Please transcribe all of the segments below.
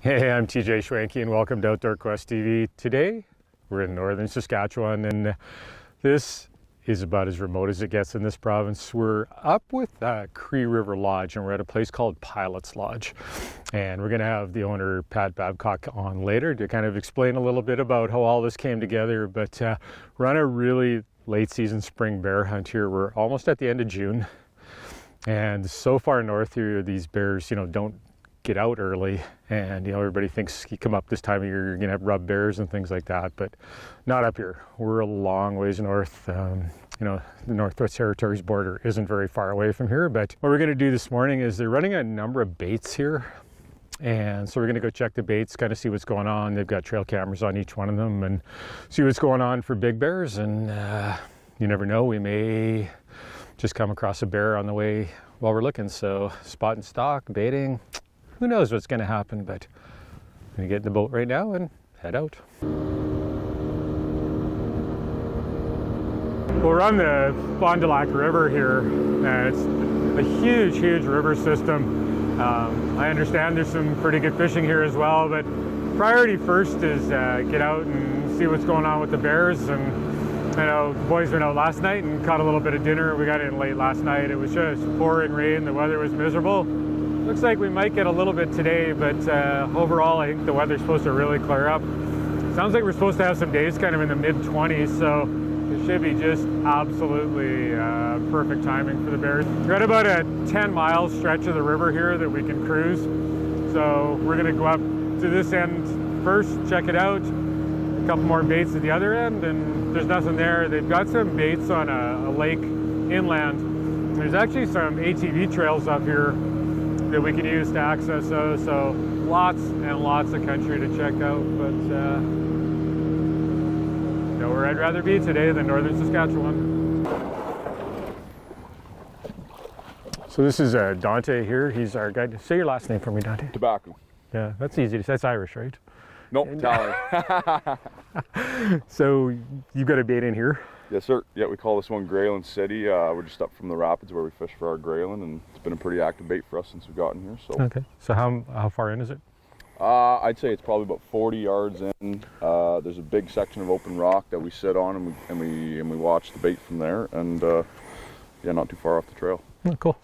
Hey, I'm TJ Schwanke and welcome to Outdoor Quest TV. Today, we're in northern Saskatchewan and this is about as remote as it gets in this province. We're up with Cree River Lodge and we're at a place called Pilot's Lodge. And we're gonna have the owner, Pat Babcock, on later to kind of explain a little bit about how all this came together. But we're on a really late season spring bear hunt here. We're almost at the end of June. And so far north here, these bears, don't get out early, and everybody thinks you come up this time of year you're gonna have rub bears and things like that, but not up here. We're a long ways north. The Northwest Territories border isn't very far away from here, but what we're gonna do this morning is they're running a number of baits here, and so we're gonna go check the baits, kind of see what's going on. They've got trail cameras on each one of them and see what's going on for big bears, and you never know, we may just come across a bear on the way while we're looking. So spot and stock, baiting, who knows what's going to happen, but I'm going to get in the boat right now and head out. We're on the Fond du Lac River here, and it's a huge river system. I understand there's some pretty good fishing here as well, but priority first is get out and see what's going on with the bears. And the boys went out last night and caught a little bit of dinner. We got in late last night. It was just pouring rain, the weather was miserable. Looks like we might get a little bit today, but overall I think the weather's supposed to really clear up. Sounds like we're supposed to have some days kind of in the mid-20s, so it should be just absolutely perfect timing for the bears. We're at about a 10-mile stretch of the river here that we can cruise. So we're gonna go up to this end first, check it out. A couple more baits at the other end, and there's nothing there. They've got some baits on a lake inland. There's actually some ATV trails up here that we can use to access those, so lots and lots of country to check out, but nowhere I'd rather be today than northern Saskatchewan. So this is Dante here, he's our guide. Say your last name for me, Dante. Tobacco. Yeah, that's easy to say, that's Irish, right? Nope, Italian. So you've got a bait in here? Yes, sir. Yeah, we call this one Grayling City. We're just up from the rapids where we fish for our grayling, and it's been a pretty active bait for us since we've gotten here. So. Okay. So how far in is it? I'd say it's probably about 40 yards in. There's a big section of open rock that we sit on, and we watch the bait from there, and yeah, not too far off the trail. Oh, cool.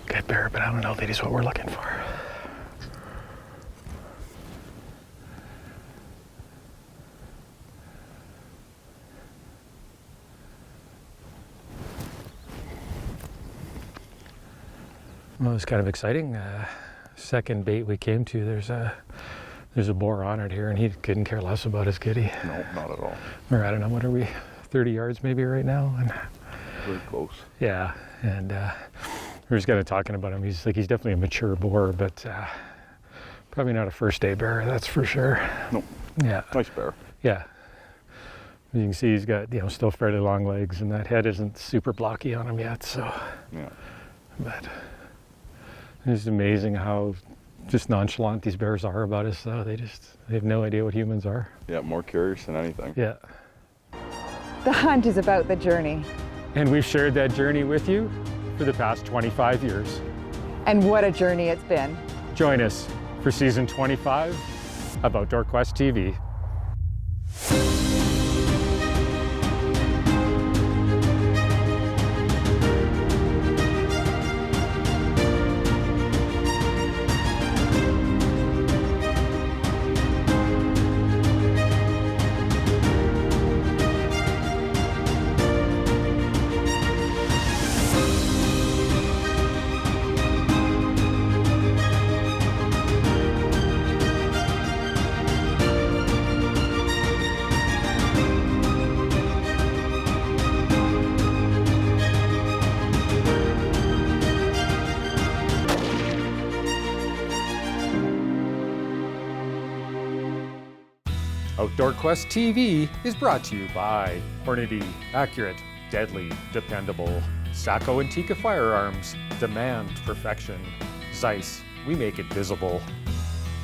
Good bear, but I don't know if that is what we're looking for. Well, it's kind of exciting. Second bait we came to, there's a boar on it here, and he couldn't care less about his kitty. No, not at all. Or I don't know, what are we, 30 yards maybe right now? And very close. Yeah, and we were just kind of talking about him. He's definitely a mature boar, but probably not a first day bear, that's for sure. No. Yeah. Nice bear. Yeah. You can see he's got still fairly long legs, and that head isn't super blocky on him yet. So. Yeah. But it's amazing how just nonchalant these bears are about us. Though they have no idea what humans are. Yeah, more curious than anything. Yeah. The hunt is about the journey. And we've shared that journey with you for the past 25 years. And what a journey it's been. Join us for season 25 of Outdoor Quest TV. Outdoor Quest TV is brought to you by Hornady, accurate, deadly, dependable. Sacco Antica Firearms, demand perfection. Zeiss, we make it visible.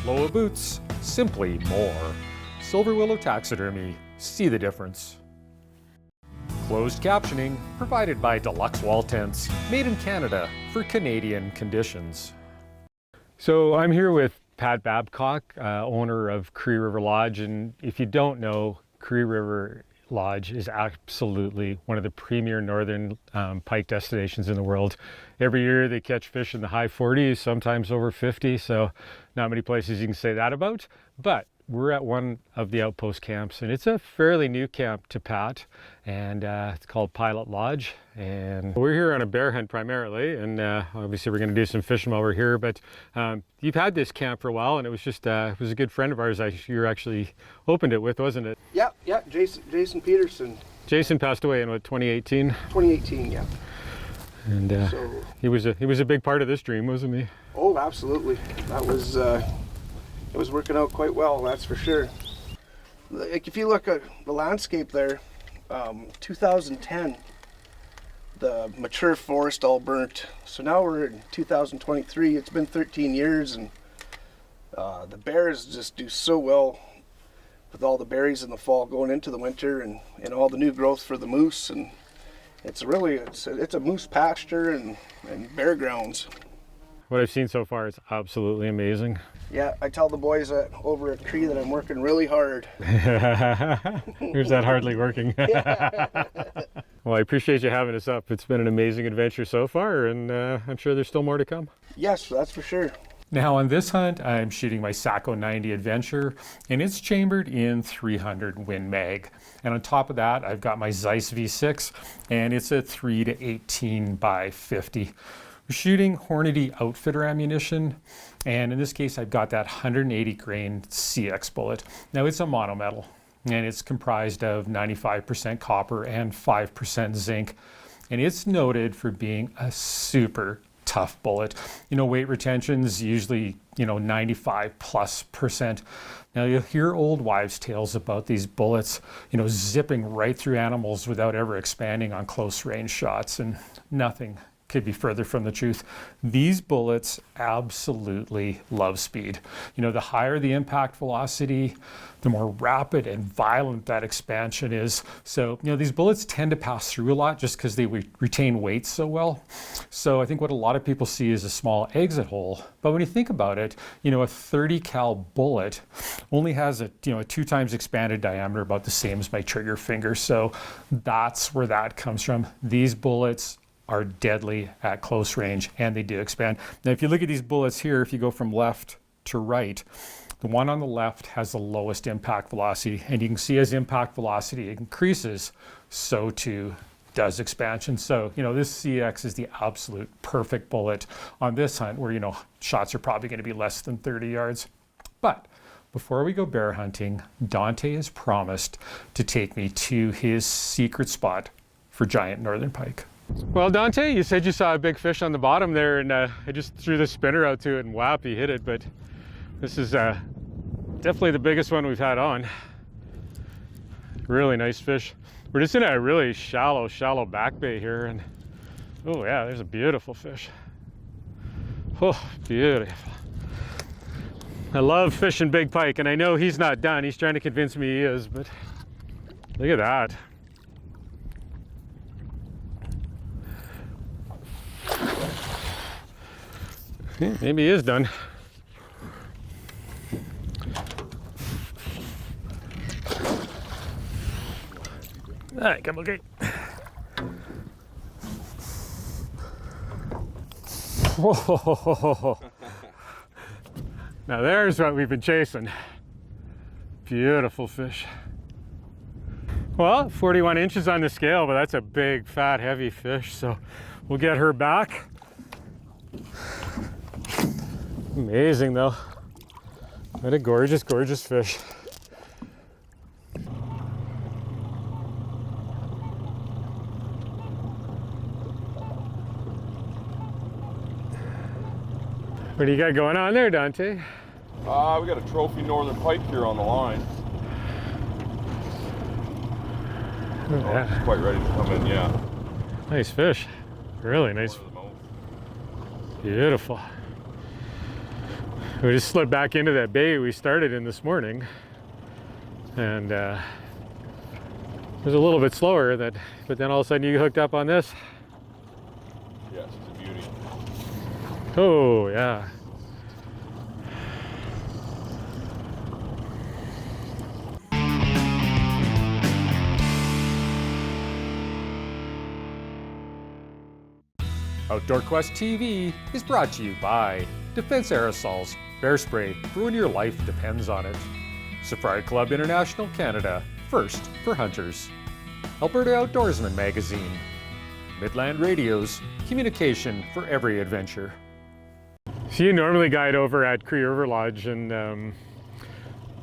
Loa Boots, simply more. Silver Willow Taxidermy, see the difference. Closed captioning provided by Deluxe Wall Tents, made in Canada for Canadian conditions. So I'm here with Pat Babcock, owner of Cree River Lodge, and if you don't know, Cree River Lodge is absolutely one of the premier northern pike destinations in the world. Every year they catch fish in the high 40s, sometimes over 50, so not many places you can say that about. But we're at one of the outpost camps, and it's a fairly new camp to Pat, and it's called Pilot Lodge. And we're here on a bear hunt primarily, and obviously we're going to do some fishing while we're here. But you've had this camp for a while, and it was just it was a good friend of ours you actually opened it with, wasn't it? Yeah, Jason Peterson. Jason passed away in what, 2018? 2018, yeah. And So he was a big part of this dream, wasn't he? oh, absolutely. That was it was working out quite well, that's for sure. Like if you look at the landscape there, 2010, the mature forest all burnt. So now we're in 2023. It's been 13 years, and the bears just do so well with all the berries in the fall going into the winter, and all the new growth for the moose. And it's a moose pasture and bear grounds. What I've seen so far is absolutely amazing. Yeah, I tell the boys over at Cree that I'm working really hard. Who's that hardly working? Well, I appreciate you having us up. It's been an amazing adventure so far, and I'm sure there's still more to come. Yes, that's for sure. Now on this hunt, I'm shooting my Saco 90 Adventure, and it's chambered in 300 Win Mag. And on top of that, I've got my Zeiss V6, and it's a 3 to 18 by 50. We're shooting Hornady Outfitter ammunition, and in this case I've got that 180 grain CX bullet. Now it's a monometal, and it's comprised of 95% copper and 5% zinc, and it's noted for being a super tough bullet. You know, weight retention's usually 95+%. Now you'll hear old wives' tales about these bullets, zipping right through animals without ever expanding on close range shots, and nothing could be further from the truth. These bullets absolutely love speed. The higher the impact velocity, the more rapid and violent that expansion is. So, these bullets tend to pass through a lot just because they retain weight so well. So I think what a lot of people see is a small exit hole. But when you think about it, a 30 cal bullet only has a 2 times expanded diameter, about the same as my trigger finger. So that's where that comes from. These bullets are deadly at close range, and they do expand. Now, if you look at these bullets here, if you go from left to right, the one on the left has the lowest impact velocity, and you can see as impact velocity increases, so too does expansion. So, this CX is the absolute perfect bullet on this hunt where, shots are probably going to be less than 30 yards. But before we go bear hunting, Dante has promised to take me to his secret spot for giant northern pike. Well, Dante, you said you saw a big fish on the bottom there, and I just threw the spinner out to it, and whap, he hit it. But this is definitely the biggest one we've had on. Really nice fish. We're just in a really shallow back bay here, and oh yeah, there's a beautiful fish. Oh, beautiful. I love fishing big pike, and I know he's not done. He's trying to convince me he is, but look at that. Yeah, maybe he is done. All right, come okay. Whoa. Now there's what we've been chasing. Beautiful fish. Well, 41 inches on the scale, but that's a big, fat, heavy fish, so we'll get her back. Amazing though. What a gorgeous, gorgeous fish. What do you got going on there, Dante? We got a trophy northern pike here on the line. Yeah. It's quite ready to come in, yeah. Nice fish. Really nice. Corner of the mouth. Beautiful. We just slid back into that bay we started in this morning, and it was a little bit slower. But then all of a sudden you hooked up on this. Yes, it's a beauty. Oh yeah. Outdoor Quest TV is brought to you by Defense Aerosols, bear spray for when your life depends on it. Safari Club International Canada, first for hunters. Alberta Outdoorsman Magazine. Midland Radio's communication for every adventure. So you normally guide over at Cree River Lodge, and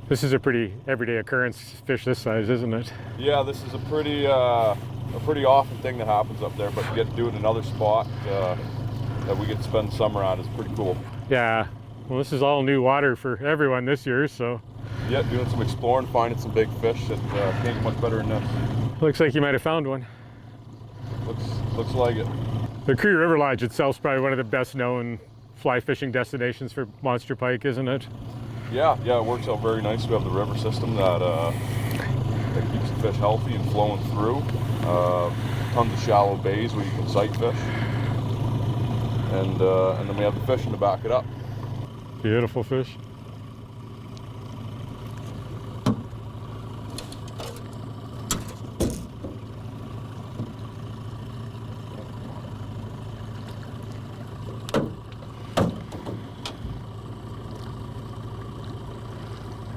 this is a pretty everyday occurrence, fish this size, isn't it? Yeah, this is a pretty often thing that happens up there, but to get to do it in another spot that we get to spend summer on is pretty cool. Yeah, well this is all new water for everyone this year, so. Yeah, doing some exploring, finding some big fish that can't get much better than this. Looks like you might have found one. Looks like it. The Cree River Lodge itself is probably one of the best known fly fishing destinations for monster pike, isn't it? Yeah, it works out very nice. We have the river system that keeps the fish healthy and flowing through. Tons of shallow bays where you can sight fish. And then we have the fishing to back it up. Beautiful fish.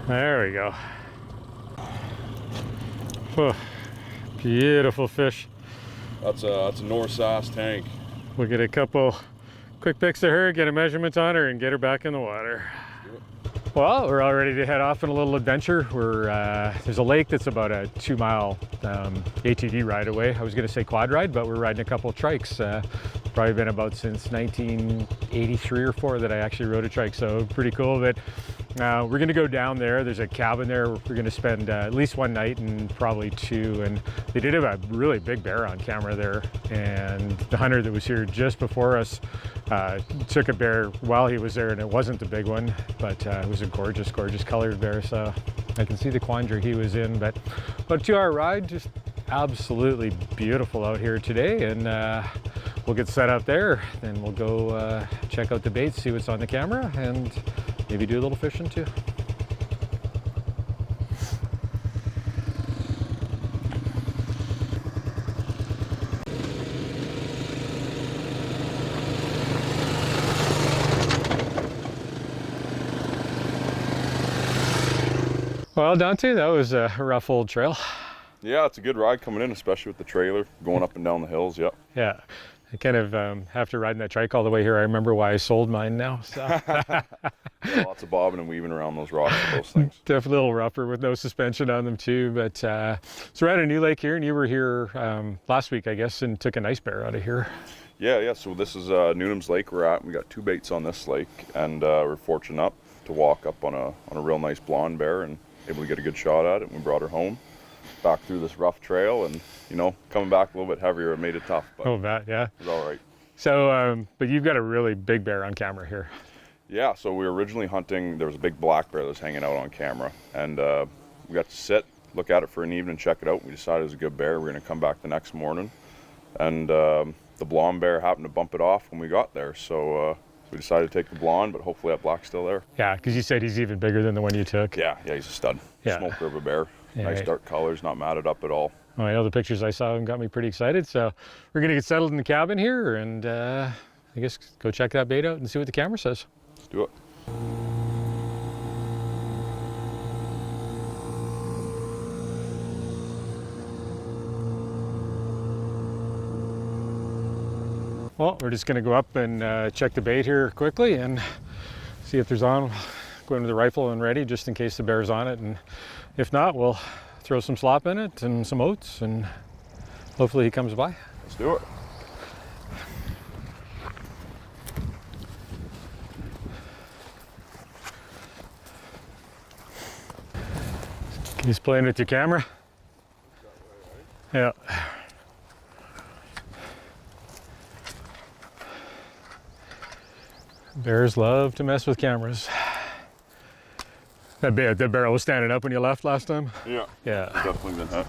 There we go. Oh, beautiful fish. That's a North Sask tank. We'll get a couple quick pics of her, get a measurement on her, and get her back in the water. Well, we're all ready to head off on a little adventure. There's a lake that's about a 2-mile ATV ride away. I was going to say quad ride, but we're riding a couple trikes. Probably been about since 1983 or 4 that I actually rode a trike, so pretty cool. But we're going to go down there. There's a cabin there. We're going to spend at least one night and probably 2. And they did have a really big bear on camera there. And the hunter that was here just before us took a bear while he was there, and it wasn't the big one, but it was a gorgeous, gorgeous colored bear. So I can see the quandary he was in. But about a 2-hour ride, just absolutely beautiful out here today. And we'll get set up there. Then we'll go check out the baits, see what's on the camera, and maybe do a little fishing too. Well, Dante, that was a rough old trail. Yeah, it's a good ride coming in, especially with the trailer going up and down the hills. Yep. Yeah, I kind of after riding that trike all the way here, I remember why I sold mine now. So. Yeah, lots of bobbing and weaving around those rocks and those things. Definitely a little rougher with no suspension on them too. But so we're at a new lake here, and you were here last week, I guess, and took a nice bear out of here. Yeah. So this is Newnham's Lake we're at. We got 2 baits on this lake, and we're fortunate enough to walk up on a real nice blonde bear and able to get a good shot at it. And we brought her home, back through this rough trail, and coming back a little bit heavier, it made it tough. But oh, that yeah. It was all right. So, but you've got a really big bear on camera here. Yeah, so we were originally hunting, there was a big black bear that was hanging out on camera, and we got to sit, look at it for an evening, check it out. We decided it was a good bear. We're going to come back the next morning, and the blonde bear happened to bump it off when we got there, so we decided to take the blonde, but hopefully that black's still there. Yeah, because you said he's even bigger than the one you took. Yeah, he's a stud. Yeah. Smoke River bear. Yeah, Nice right. dark colors, not matted up at all. Well, I know the pictures I saw and got me pretty excited. So we're going to get settled in the cabin here, and I guess go check that bait out and see what the camera says. Let's do it. Well, we're just going to go up and check the bait here quickly and see if there's on. Go into the rifle and ready just in case the bear's on it, and if not, we'll throw some slop in it and some oats, and hopefully he comes by. Let's do it. He's playing with your camera. Yeah. Bears love to mess with cameras. That barrel was standing up when you left last time? Yeah. Yeah. Definitely been hit.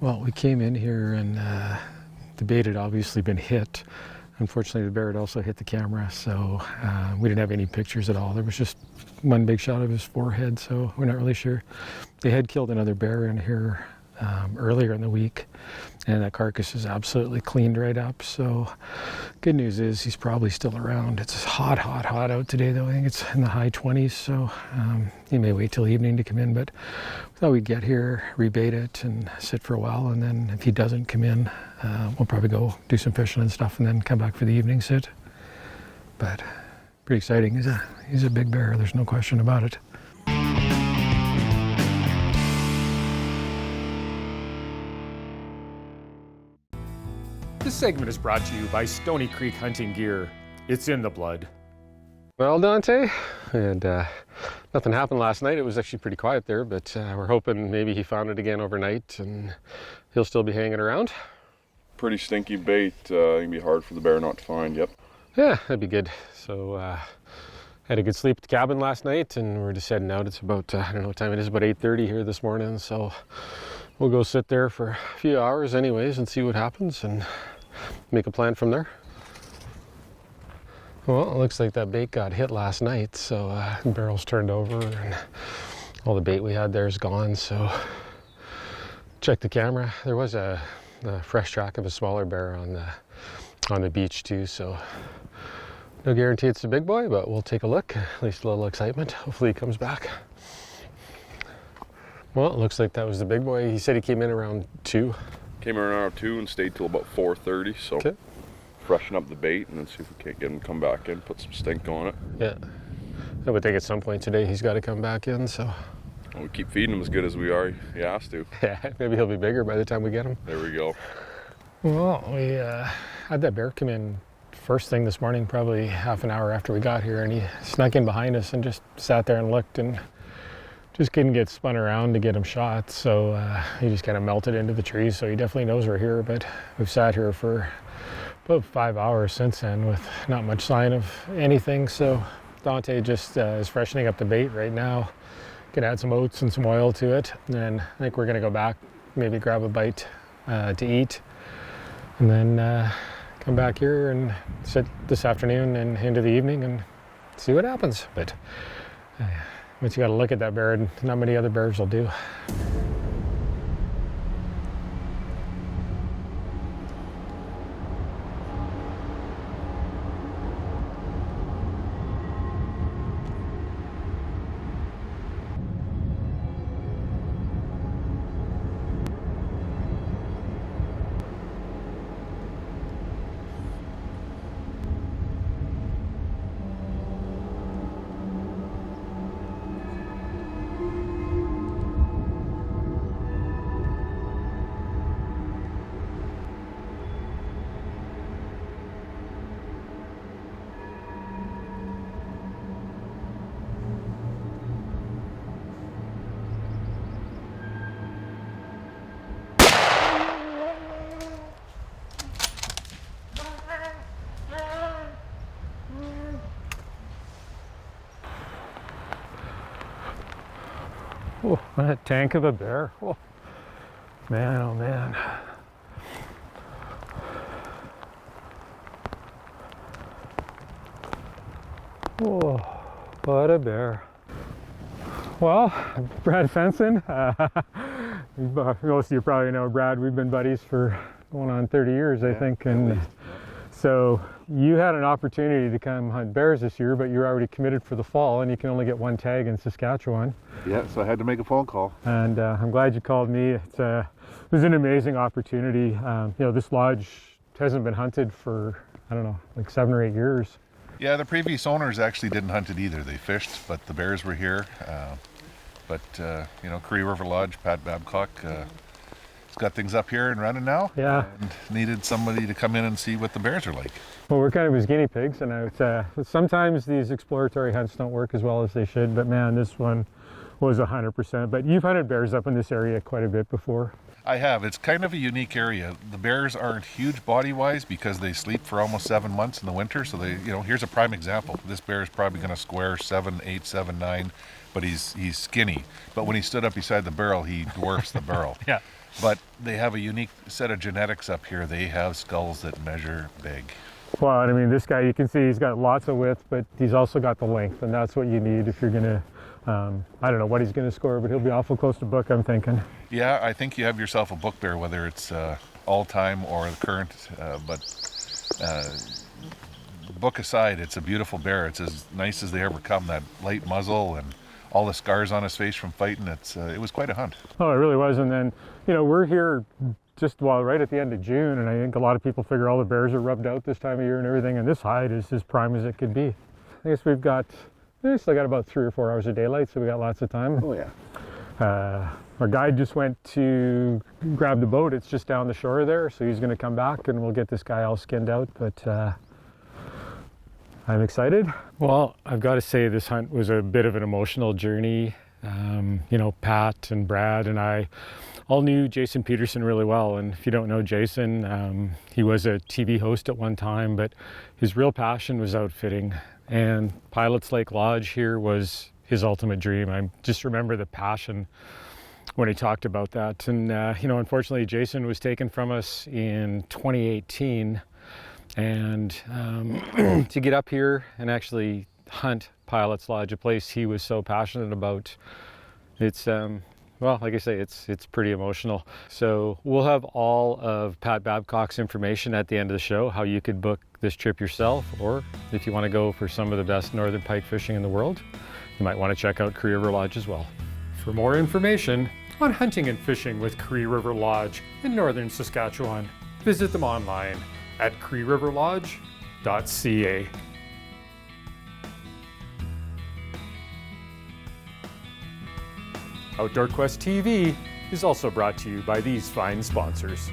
Well, we came in here and the bait had obviously been hit. Unfortunately, the bear had also hit the camera, so we didn't have any pictures at all. There was just one big shot of his forehead, so we're not really sure. They had killed another bear in here earlier in the week, and that carcass is absolutely cleaned right up. So good news is he's probably still around. It's hot out today, though. I think it's in the high 20s, so he may wait till evening to come in, but we thought we'd get here, rebait it, and sit for a while, and then if he doesn't come in, we'll probably go do some fishing and stuff and then come back for the evening sit. But pretty exciting. He's a big bear, there's no question about it. This segment is brought to you by Stony Creek Hunting Gear. It's in the blood. Well, Dante, and nothing happened last night. It was actually pretty quiet there, but we're hoping maybe he found it again overnight and he'll still be hanging around. Pretty stinky bait. It'd be hard for the bear not to find. Yep. Yeah, that'd be good. So had a good sleep at the cabin last night, and we're just heading out. It's about I don't know what time it is, about 8:30 here this morning. So we'll go sit there for a few hours anyways and see what happens and make a plan from there. Well, it looks like that bait got hit last night, so the barrel's turned over and all the bait we had there is gone. So check the camera. There was a fresh track of a smaller bear on the beach too, so no guarantee it's a big boy, but we'll take a look. At least a little excitement. Hopefully he comes back. Well, it looks like that was the big boy. He said he came in around 2. Came around 2 and stayed till about 4:30. So Okay. freshen up the bait and then see if we can't get him to come back in. Put some stink on it. Yeah. I would think at some point today he's got to come back in. So Well, we keep feeding him as good as we are. He has to. yeah, maybe he'll be bigger by the time we get him. There we go. Well, we had that bear come in first thing this morning, probably half an hour after we got here, and he snuck in behind us and just sat there and looked and just couldn't get spun around to get him shot. So he just kind of melted into the trees. So he definitely knows we're here, but we've sat here for about 5 hours since then with not much sign of anything. So Dante just is freshening up the bait right now. Gonna add some oats and some oil to it, and I think we're gonna go back, maybe grab a bite to eat, and then come back here and sit this afternoon and into the evening and see what happens. But once you got to look at that bear, not many other bears will do. Oh, what a tank of a bear. Oh, man, oh man. Oh, what a bear. Well, Brad Fenson, most of you probably know Brad. We've been buddies for going on 30 years, I think. And so you had an opportunity to come hunt bears this year, but you're already committed for the fall, and you can only get one tag in Saskatchewan. Yeah, so I had to make a phone call. And I'm glad you called me. It was an amazing opportunity. This lodge hasn't been hunted for, I don't know, like 7 or 8 years. Yeah, the previous owners actually didn't hunt it either. They fished, but the bears were here. Cree River Lodge, Pat Babcock, has got things up here and running now. Yeah. And needed somebody to come in and see what the bears are like. Well, we're kind of his guinea pigs, and sometimes these exploratory hunts don't work as well as they should, but man, this one was 100%. But you've hunted bears up in this area quite a bit before. I have. It's kind of a unique area. The bears aren't huge body-wise because they sleep for almost 7 months in the winter. So they, here's a prime example. This bear is probably going to square 7, 8, 7, 9, but he's skinny. But when he stood up beside the barrel, he dwarfs the barrel. Yeah. But they have a unique set of genetics up here. They have skulls that measure big. Well, and I mean, this guy, you can see he's got lots of width, but he's also got the length, and that's what you need if you're going to, I don't know what he's going to score, but he'll be awful close to book, I'm thinking. Yeah, I think you have yourself a book bear, whether it's all-time or current, but book aside, it's a beautiful bear. It's as nice as they ever come, that light muzzle and all the scars on his face from fighting. It was quite a hunt. Oh, it really was. And then, we're here just right at the end of June, and I think a lot of people figure all the bears are rubbed out this time of year and everything, and this hide is as prime as it could be. I guess we still got about 3 or 4 hours of daylight, so we got lots of time. Oh yeah. Our guide just went to grab the boat. It's just down the shore there, so he's going to come back and we'll get this guy all skinned out, but I'm excited. Well, I've got to say this hunt was a bit of an emotional journey. Pat and Brad and I all knew Jason Peterson really well, and if you don't know Jason, he was a TV host at one time, but his real passion was outfitting, and Pilot's Lake Lodge here was his ultimate dream. I just remember the passion when he talked about that. And, unfortunately, Jason was taken from us in 2018. And to get up here and actually hunt Pilot's Lodge, a place he was so passionate about, it's, like I say, it's pretty emotional. So we'll have all of Pat Babcock's information at the end of the show, how you could book this trip yourself, or if you want to go for some of the best northern pike fishing in the world, you might want to check out Cree River Lodge as well. For more information on hunting and fishing with Cree River Lodge in northern Saskatchewan, visit them online at creeriverlodge.ca. Outdoor Quest TV is also brought to you by these fine sponsors.